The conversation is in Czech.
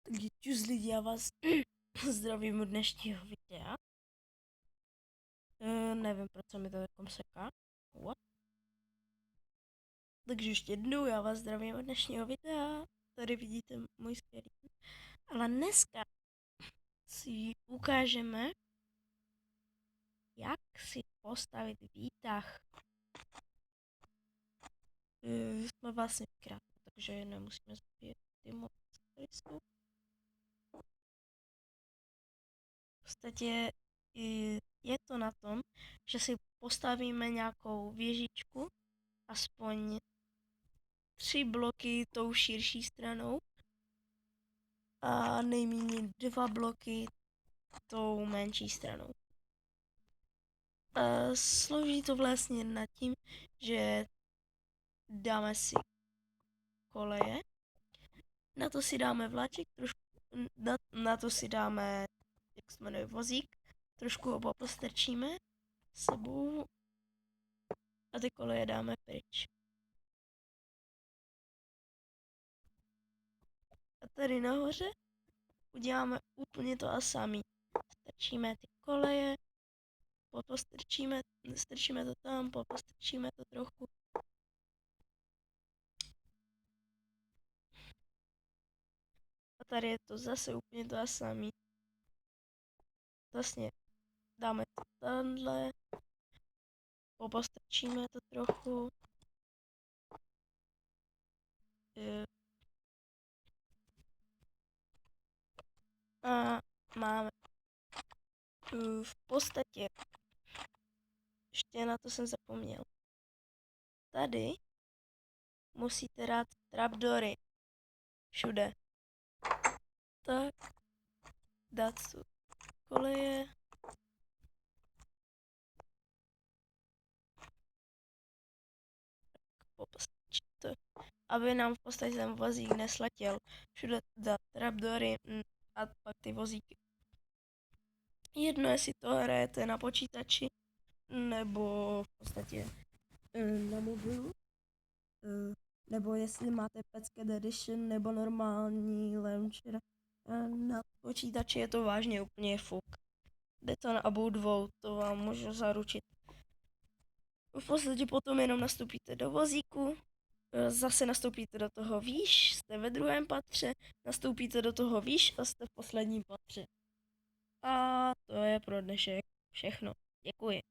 Takže čus lidi, já vás zdravím u dnešního videa. Nevím, proč se mi to takom seká. What? Takže ještě jednou, já vás zdravím u dnešního videa. Tady vidíte můj skvělý. Ale dneska si ukážeme, jak si postavit výtah. Jsme vlastně krátko, takže nemusíme zabíjet ty moc, které jsou. V podstatě je to na tom, že si postavíme nějakou věžičku, aspoň 3 bloky tou širší stranou a nejméně 2 bloky tou menší stranou. Slouží to vlastně nad tím, že dáme si koleje, na to si dáme vláček, trošku, na to si dáme, jak se jmenuje, vozík, trošku ho postrčíme sebou a ty koleje dáme pryč. A tady nahoře uděláme úplně to a samý. Strčíme ty koleje, strčíme to tam, postrčíme to trochu. A tady je to zase úplně to samý. Vlastně dáme to tamhle, postrčíme to trochu. A máme v podstatě, ještě na to jsem zapomněl, tady musíte dát trapdory všude. Tak, dát tu koleje. Postrčit to, aby nám v podstatě ten vozík nesletěl. Všude dát trapdory a pak ty vozíky. Jedno, jestli to hrajete na počítači, nebo v podstatě na mobilu, nebo jestli máte Petscat Edition nebo normální launcher. Na počítači je to vážně úplně fuk. Jde to na obou dvou, to vám můžu zaručit. V podstatě potom jenom nastoupíte do vozíku, zase nastoupíte do toho výš, jste ve druhém patře, nastoupíte do toho výš a jste v posledním patře. A to je pro dnešek všechno. Děkuji.